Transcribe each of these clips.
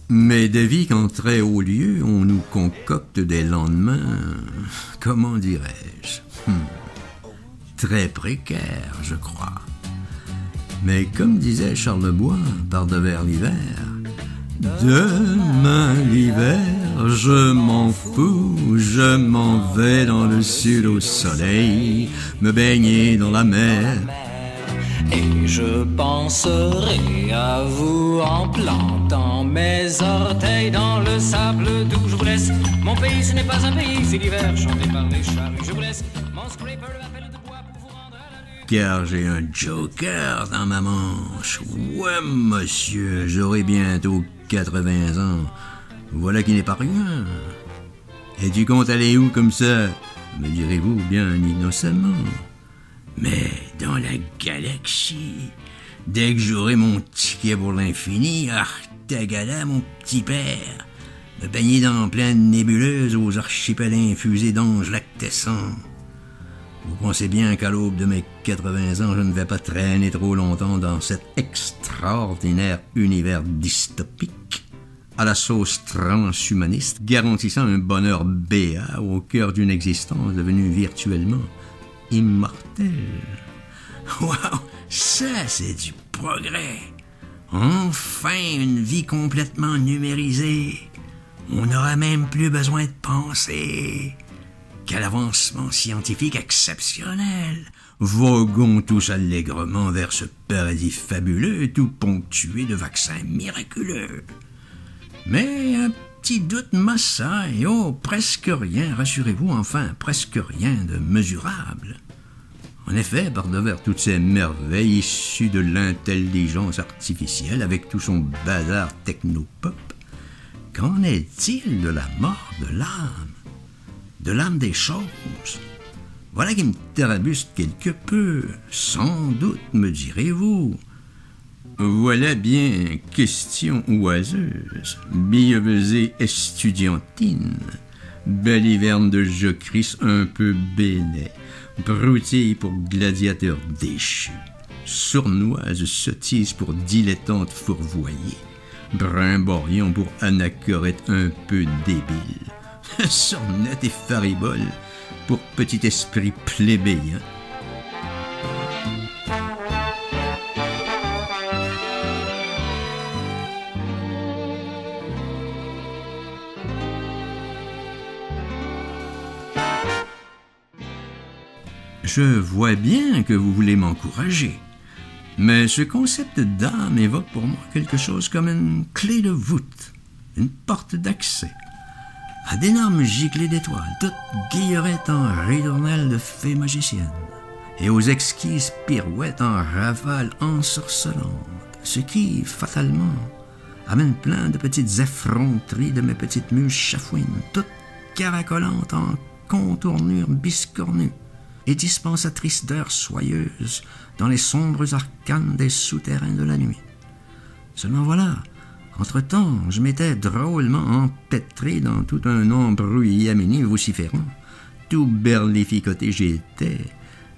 Mais dès vie qu'en très haut lieu, on nous concocte des lendemains, comment dirais-je, très précaires, je crois. Mais comme disait Charlebois, par devers l'hiver, demain l'hiver, je m'en fous, je m'en vais dans le sud au soleil, me baigner dans la mer. Et je penserai à vous en plantant mes orteils dans le sable doux. Je vous laisse, mon pays ce n'est pas un pays, c'est l'hiver chanté par les charrues. Je vous laisse, mon scraper l'appel de bois pour vous rendre à la lune. Car j'ai un joker dans ma manche. Ouais, monsieur, j'aurai bientôt 80 ans. Voilà qui n'est pas rien. Et tu comptes aller où comme ça? Me direz-vous bien innocemment. Mais dans la galaxie, dès que j'aurai mon ticket pour l'infini, tagada, mon petit père, me baigner dans pleine nébuleuse aux archipels infusés d'anges lactescents. Vous pensez bien qu'à l'aube de mes 80 ans, je ne vais pas traîner trop longtemps dans cet extraordinaire univers dystopique, à la sauce transhumaniste, garantissant un bonheur béat au cœur d'une existence devenue virtuellement immortel. Wow, ça c'est du progrès. Enfin une vie complètement numérisée. On n'aura même plus besoin de penser. Quel avancement scientifique exceptionnel. Voguons tous allègrement vers ce paradis fabuleux, tout ponctué de vaccins miraculeux. Mais un petit doute m'assaille. Oh, presque rien, rassurez-vous, enfin, presque rien de mesurable. En effet, par-devers toutes ces merveilles issues de l'intelligence artificielle avec tout son bazar technopop, qu'en est-il de la mort de l'âme? De l'âme des choses? Voilà qui me tarabuste quelque peu, sans doute, me direz-vous. Voilà bien question oiseuse, bienveusée estudiantine, belle hiverne de jocrisse un peu bénet, broutille pour gladiateur déchu, sournoise sottise pour dilettante fourvoyée, brimborion pour anachorète un peu débile, sornette et faribole pour petit esprit plébéien. Je vois bien que vous voulez m'encourager, mais ce concept d'âme évoque pour moi quelque chose comme une clé de voûte, une porte d'accès, à d'énormes giclées d'étoiles, toutes guillerettes en ritournelles de fées magiciennes, et aux exquises pirouettes en rafales ensorcelantes, ce qui, fatalement, amène plein de petites effronteries de mes petites muses chafouines, toutes caracolantes en contournures biscornues, et dispensatrice d'heures soyeuses dans les sombres arcanes des souterrains de la nuit. Seulement voilà, entre-temps, je m'étais drôlement empêtré dans tout un embrouillamini vociférant. Tout berlificoté j'étais,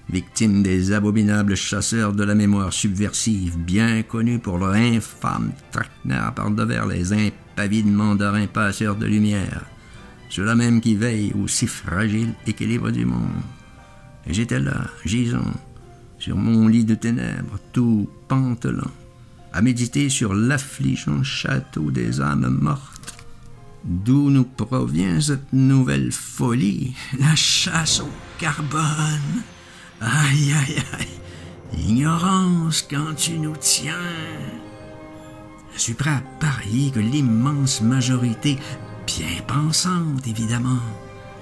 victime des abominables chasseurs de la mémoire subversive, bien connus pour leur infâme traquenard par-devers les impavides mandarins passeurs de lumière, ceux-là même qui veillent au si fragile équilibre du monde. Et j'étais là, gisant, sur mon lit de ténèbres, tout pantelant, à méditer sur l'affligeant château des âmes mortes. D'où nous provient cette nouvelle folie, la chasse au carbone? Aïe, aïe, aïe, ignorance quand tu nous tiens. Je suis prêt à parier que l'immense majorité, bien pensante évidemment,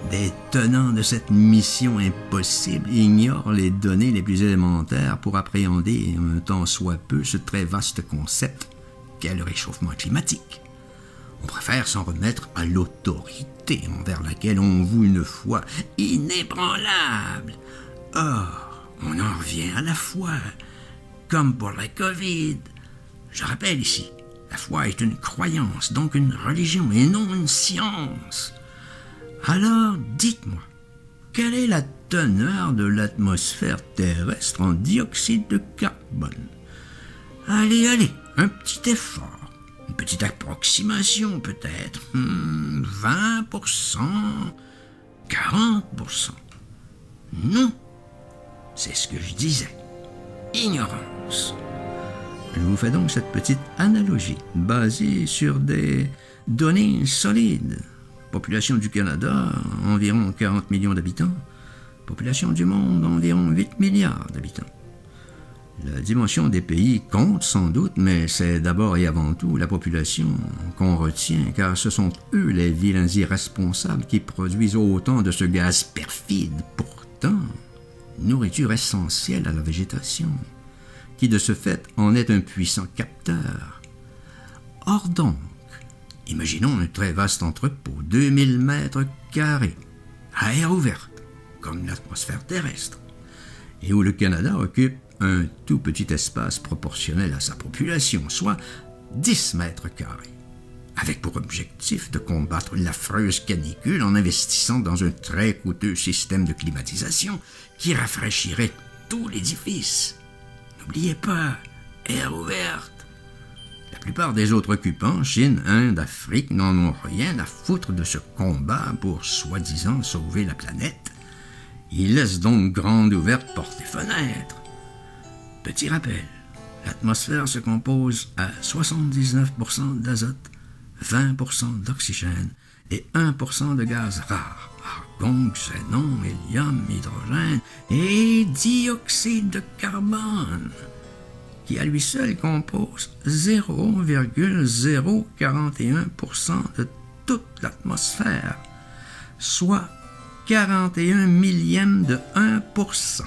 des tenants de cette mission impossible ignorent les données les plus élémentaires pour appréhender un tant soit peu ce très vaste concept qu'est le réchauffement climatique. On préfère s'en remettre à l'autorité envers laquelle on voue une foi inébranlable. Or, on en revient à la foi, comme pour la COVID. Je rappelle ici, la foi est une croyance, donc une religion, et non une science. Alors, dites-moi, quelle est la teneur de l'atmosphère terrestre en dioxyde de carbone? Allez, allez, un petit effort, une petite approximation peut-être, 20%, 40%. Non, c'est ce que je disais. Ignorance. Je vous fais donc cette petite analogie basée sur des données solides. Population du Canada, environ 40 millions d'habitants. Population du monde, environ 8 milliards d'habitants. La dimension des pays compte sans doute, mais c'est d'abord et avant tout la population qu'on retient, car ce sont eux les vilains irresponsables qui produisent autant de ce gaz perfide, pourtant nourriture essentielle à la végétation, qui de ce fait en est un puissant capteur. Or donc, imaginons un très vaste entrepôt, 2000 mètres carrés, à air ouverte, comme l'atmosphère terrestre, et où le Canada occupe un tout petit espace proportionnel à sa population, soit 10 mètres carrés, avec pour objectif de combattre l'affreuse canicule en investissant dans un très coûteux système de climatisation qui rafraîchirait tout l'édifice. N'oubliez pas, air ouverte. La plupart des autres occupants, Chine, Inde, Afrique, n'en ont rien à foutre de ce combat pour soi-disant sauver la planète. Ils laissent donc grande ouverte portes et fenêtres. Petit rappel, l'atmosphère se compose à 79% d'azote, 20% d'oxygène et 1% de gaz rare, argon, xénon, hélium, hydrogène et dioxyde de carbone, qui à lui seul compose 0,041% de toute l'atmosphère, soit 41 millièmes de 1%.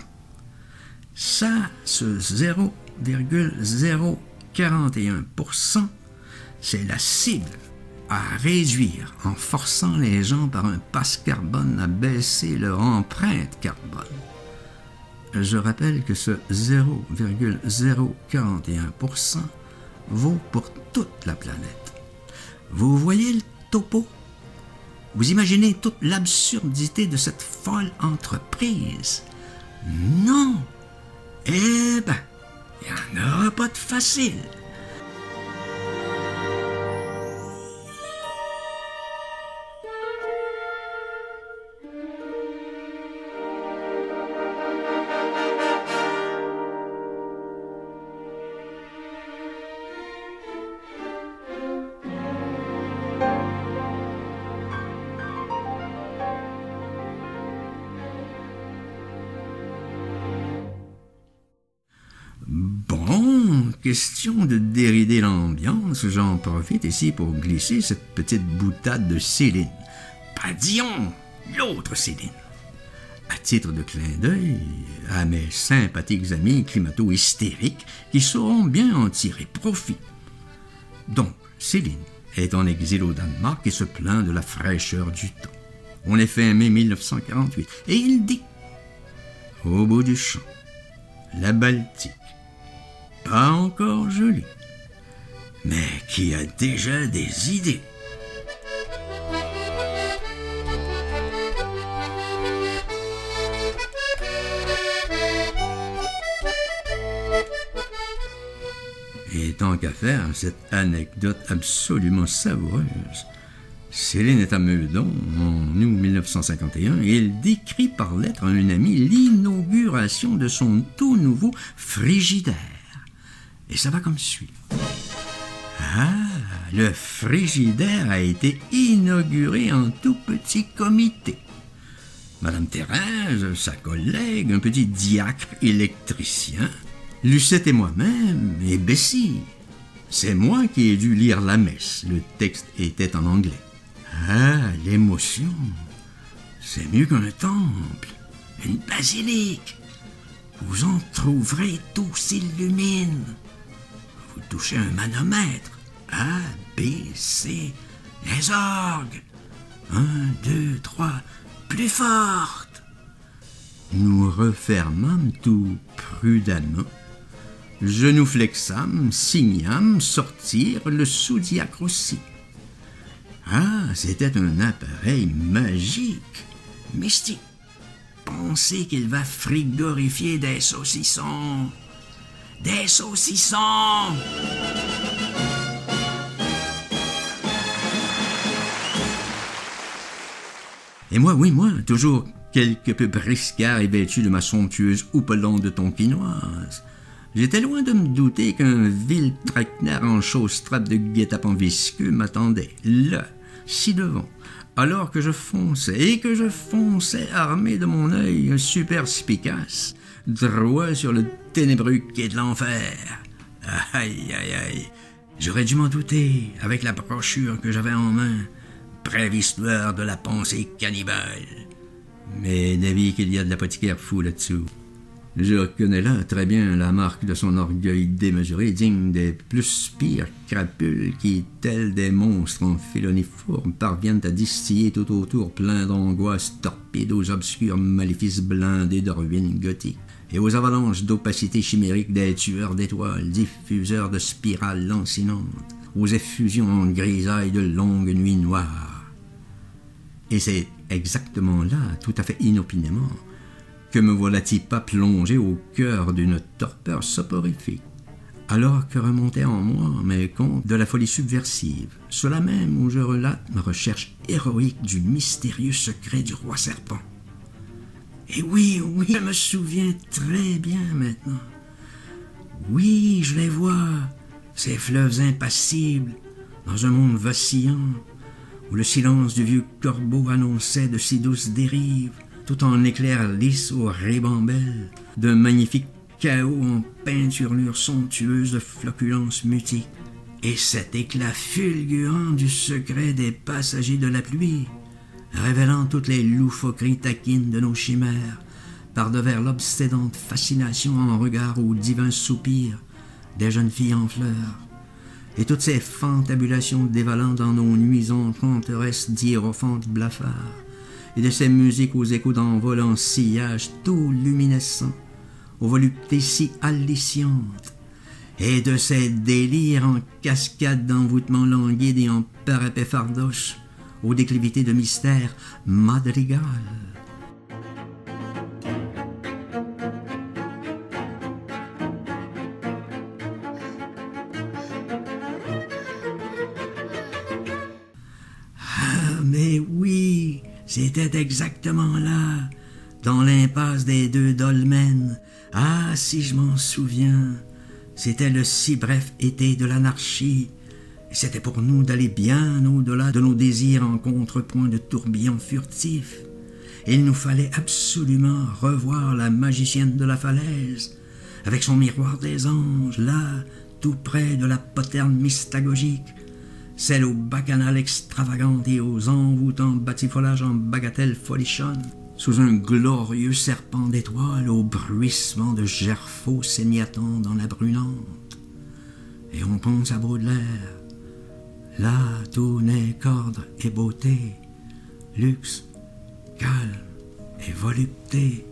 Ça, ce 0,041%, c'est la cible à réduire en forçant les gens par un passe carbone à baisser leur empreinte carbone. Je rappelle que ce 0,041% vaut pour toute la planète. Vous voyez le topo? Vous imaginez toute l'absurdité de cette folle entreprise? Non! Eh ben, il n'y en aura pas de facile. Bon, question de dérider l'ambiance, j'en profite ici pour glisser cette petite boutade de Céline. Pas Dion, l'autre Céline. À titre de clin d'œil à mes sympathiques amis climato-hystériques qui sauront bien en tirer profit. Donc, Céline est en exil au Danemark et se plaint de la fraîcheur du temps. On est fin mai 1948 et il dit, au bout du champ, la Baltique, pas encore jolie, mais qui a déjà des idées. Et tant qu'à faire cette anecdote absolument savoureuse, Céline est à Meudon en août 1951 et elle décrit par lettre à un ami l'inauguration de son tout nouveau frigidaire. Et ça va comme suit. Ah, le frigidaire a été inauguré en tout petit comité. Madame Thérèse, sa collègue, un petit diacre électricien, Lucette et moi-même, et Bessie. C'est moi qui ai dû lire la messe. Le texte était en anglais. Ah, l'émotion. C'est mieux qu'un temple, une basilique. Vous en trouverez, tout s'illumine. Vous touchez un manomètre. A, B, C, les orgues. 1, 2, 3, plus forte. Nous refermâmes tout prudemment. Je nous flexâmes, signâmes, sortir le sous-diacre aussi. Ah, c'était un appareil magique, mystique. Pensez qu'il va frigorifier des saucissons. Des saucissons! Et moi, oui, moi, toujours quelque peu briscard et vêtu de ma somptueuse houppelande tonkinoise. J'étais loin de me douter qu'un vil traquenard en chausse-trappe de guet-apens visqueux m'attendait, là, ci devant, alors que je fonçais armé de mon œil superspicace, droit sur le ténébreux quai de l'enfer. Aïe, aïe, aïe, j'aurais dû m'en douter avec la brochure que j'avais en main, brève histoire de la pensée cannibale. Mais d'avis qu'il y a de l'apothicaire fou là-dessous. Je reconnais là très bien la marque de son orgueil démesuré, digne des plus pires crapules qui, tels des monstres en féloniforme, parviennent à distiller tout autour plein d'angoisses torpides aux obscurs maléfices blindés de ruines gothiques et aux avalanches d'opacité chimérique des tueurs d'étoiles, diffuseurs de spirales lancinantes, aux effusions en grisaille de longues nuits noires. Et c'est exactement là, tout à fait inopinément, que me voilà-t-il pas plongé au cœur d'une torpeur soporifique, alors que remontaient en moi mes contes de la folie subversive, ceux-là même où je relate ma recherche héroïque du mystérieux secret du roi serpent. Et oui, je me souviens très bien maintenant. Oui, je les vois, ces fleuves impassibles, dans un monde vacillant, où le silence du vieux corbeau annonçait de si douces dérives, tout en éclairs lisses aux ribambelles, d'un magnifique chaos en peinturlure somptueuse de floculence mutique. Et cet éclat fulgurant du secret des passagers de la pluie, révélant toutes les loufoqueries taquines de nos chimères, par devers l'obsédante fascination en regard aux divins soupirs des jeunes filles en fleurs, et toutes ces fantabulations dévalant dans nos nuits enchanteresses d'hiérophantes blafards, et de ces musiques aux échos d'envol en sillage tout luminescent, aux voluptés si alléchiantes, et de ces délires en cascade d'envoûtements languides et en parapet fardoche, aux déclivités de mystère madrigal. Ah, mais oui, c'était exactement là, dans l'impasse des deux dolmens. Ah, si je m'en souviens, c'était le si bref été de l'anarchie, et c'était pour nous d'aller bien au-delà de nos désirs en contrepoint de tourbillons furtifs. Il nous fallait absolument revoir la magicienne de la falaise, avec son miroir des anges, là, tout près de la poterne mystagogique, celle aux bacchanales extravagantes et aux envoûtants batifolages en bagatelles folichonnes, sous un glorieux serpent d'étoiles au bruissement de gerfaux saignatants dans la brunante. Et on pense à Baudelaire. Là, tout n'est qu'ordre et beauté, luxe, calme et volupté.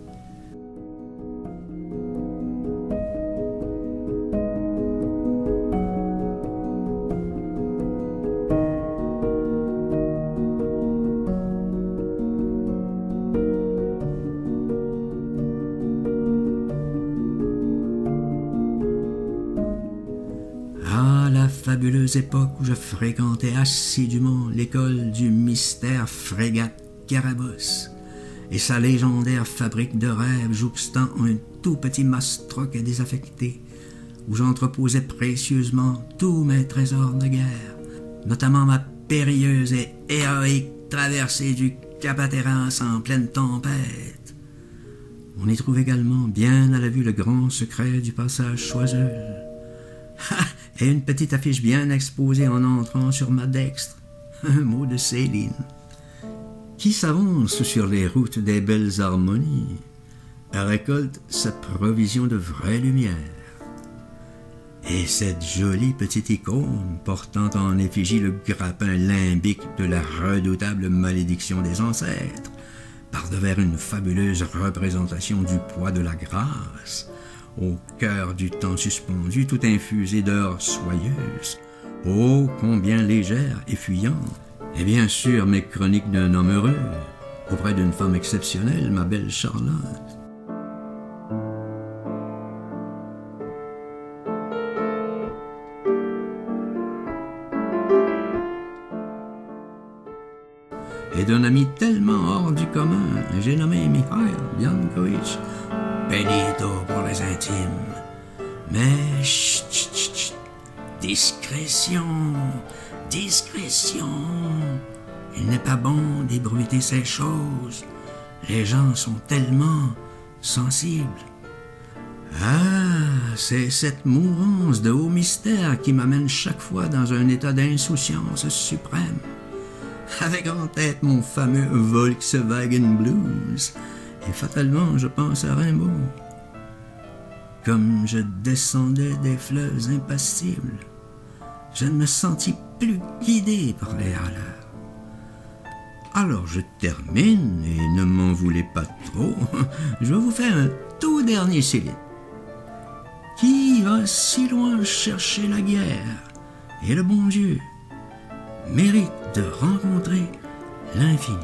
Fabuleuse époque où je fréquentais assidûment l'école du mystère frégate Carabosse et sa légendaire fabrique de rêves jouxtant un tout petit mastroc désaffecté où j'entreposais précieusement tous mes trésors de guerre, notamment ma périlleuse et héroïque traversée du Cap Hatteras en pleine tempête. On y trouve également bien à la vue le grand secret du passage Choiseul. Et une petite affiche bien exposée en entrant sur ma dextre, un mot de Céline, qui s'avance sur les routes des belles harmonies, récolte sa provision de vraie lumière. Et cette jolie petite icône portant en effigie le grappin limbique de la redoutable malédiction des ancêtres, par devers une fabuleuse représentation du poids de la grâce, au cœur du temps suspendu, tout infusé d'heures soyeuses, ô combien légères et fuyantes, et bien sûr mes chroniques d'un homme heureux, auprès d'une femme exceptionnelle, ma belle Charlotte. et d'un ami tellement hors du commun, j'ai nommé Mikhail Biankovitch Benito pour les intimes. Mais chut, chut, chut, chut, discrétion, discrétion. Il n'est pas bon d'ébruiter ces choses. Les gens sont tellement sensibles. Ah, c'est cette mourance de haut mystère qui m'amène chaque fois dans un état d'insouciance suprême, avec en tête mon fameux Volkswagen Blues, et fatalement je pense à Rimbaud. Comme je descendais des fleuves impassibles, je ne me sentis plus guidé par les haleurs. Alors je termine, et ne m'en voulez pas trop, je vais vous faire un tout dernier Céline. Qui va si loin chercher la guerre et le bon Dieu mérite de rencontrer l'infini.